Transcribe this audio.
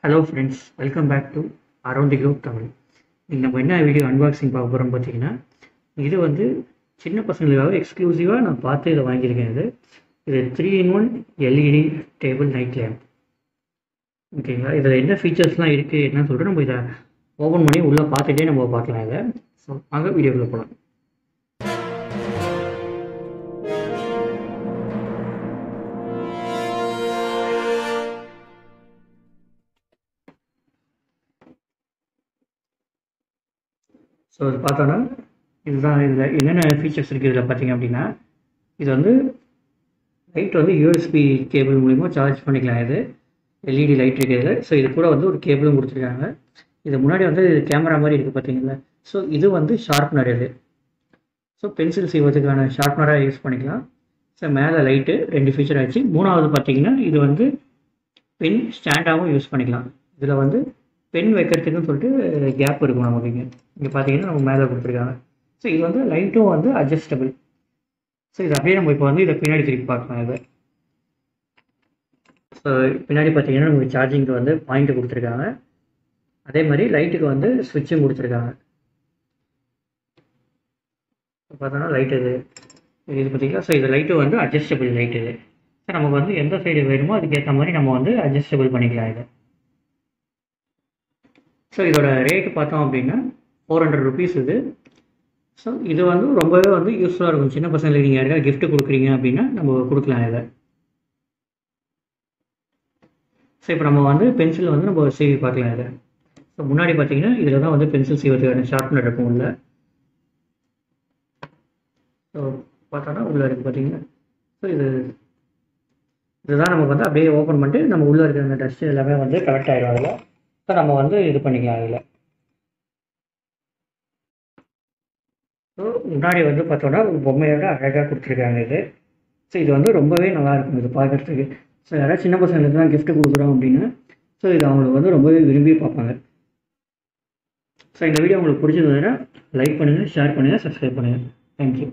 Hello friends, welcome back to around the globe Tamil. இன்னைக்கு நம்ம என்ன வீடியோ அன்பாக்சிங் பார்க்க போகிறோம் பார்த்தீங்கன்னா, இது வந்து சின்ன பசங்களுக்காக எக்ஸ்க்ளூசிவாக நான் பார்த்து இதை வாங்கியிருக்கேன். இது 3-in-1 LED table night lamp. ஓகேங்களா, இதில் என்ன ஃபீச்சர்ஸ்லாம் இருக்குது என்னன்னு சொல்லிட்டு நம்ம இதை ஓப்பன் பண்ணி உள்ளே பார்த்துட்டே நம்ம பார்க்கலாம். இதை ஸோ அங்கே வீடியோக்குள்ளே போகலாம். ஸோ இது பார்த்தோன்னா இதுதான் இதில் என்னென்ன ஃபீச்சர்ஸ் இருக்குது. இதில் பார்த்தீங்க அப்படின்னா, இது வந்து லைட் வந்து யூஎஸ்பி கேபிள் மூலிமா சார்ஜ் பண்ணிக்கலாம். இது எல்இடி லைட் இருக்குது. ஸோ இது கூட வந்து ஒரு கேபிளும் கொடுத்துருக்காங்க. இது முன்னாடி வந்து கேமரா மாதிரி இருக்குது பார்த்தீங்களா. ஸோ இது வந்து ஷார்ப்னர். இது ஸோ பென்சில் செய்வதுக்கான ஷார்ப்னராக யூஸ் பண்ணிக்கலாம். ஸோ மேலே லைட்டு 2 ஃபீச்சர் ஆச்சு. மூணாவது பார்த்தீங்கன்னா, இது வந்து பென் ஸ்டாண்டாகவும் யூஸ் பண்ணிக்கலாம். இதில் வந்து பென் வைக்கிறதுக்குன்னு சொல்லிட்டு கேப் இருக்கும் நமக்கு. இங்கே பார்த்தீங்கன்னா நம்ம மேலே கொடுத்துருக்காங்க. ஸோ இது வந்து லைட்டும் வந்து அட்ஜஸ்டபிள். ஸோ இது அப்படியே நம்ம இப்போ வந்து இதை பின்னாடி திருப்பி பார்க்கலாம். இதை ஸோ பின்னாடி பார்த்தீங்கன்னா நமக்கு சார்ஜிங்க்கு வந்து பாயிண்ட்டு கொடுத்துருக்காங்க. அதே மாதிரி லைட்டுக்கு வந்து ஸ்விட்சும் கொடுத்துருக்காங்க. பார்த்தோன்னா லைட் இது பார்த்தீங்களா. ஸோ இது லைட்டு வந்து அட்ஜஸ்டபிள் லைட். இது ஸோ நமக்கு வந்து எந்த சைடு வேணுமோ அதுக்கேற்ற மாதிரி நம்ம வந்து அட்ஜஸ்டபிள் பண்ணிக்கலாம் இதை. ஸோ இதோட ரேட்டு பார்த்தோம் அப்படின்னா 400 ருபீஸ் இது. ஸோ இது வந்து ரொம்பவே வந்து யூஸ்ஃபுல்லாக இருக்கும். சின்ன பசங்களுக்கு நீங்கள் யாருக்காவது கிஃப்ட் கொடுக்குறீங்க அப்படின்னா நம்ம கொடுக்கலாம் இதை. ஸோ இப்போ நம்ம வந்து பென்சில் வந்து நம்ம சீவி பார்க்கலாம் இதை. ஸோ முன்னாடி பார்த்தீங்கன்னா இதில் தான் வந்து பென்சில் சீவதுக்கான ஷார்ப்னர் இருக்கும் உள்ள. ஸோ பார்த்தோன்னா உள்ளே இருக்குது பார்த்தீங்கன்னா. ஸோ இதுதான் நமக்கு வந்து அப்படியே ஓப்பன் பண்ணிட்டு நம்ம உள்ளே இருக்கிற அந்த டஸ்ட் எல்லாமே வந்து கலெக்ட் ஆகிடும் அதில். ஸோ நம்ம வந்து இது பண்ணிக்கலாம் அதில். ஸோ முன்னாடி வந்து பார்த்தோன்னா ஒரு பொம்மையோட அழகாக கொடுத்துருக்காங்க இது. ஸோ இது வந்து ரொம்பவே நல்லாயிருக்கும் இது பார்க்குறதுக்கு. ஸோ யாராவது சின்ன பசங்களுக்கு தான் கிஃப்ட் கொடுக்குறோம் அப்படின்னா ஸோ இது அவங்களுக்கு வந்து ரொம்பவே விரும்பி பார்ப்பாங்க. ஸோ இந்த வீடியோ உங்களுக்கு பிடிச்சிருந்ததுன்னா லைக் பண்ணுங்கள், ஷேர் பண்ணுங்கள், சப்ஸ்கிரைப் பண்ணுங்கள். தேங்க்யூ.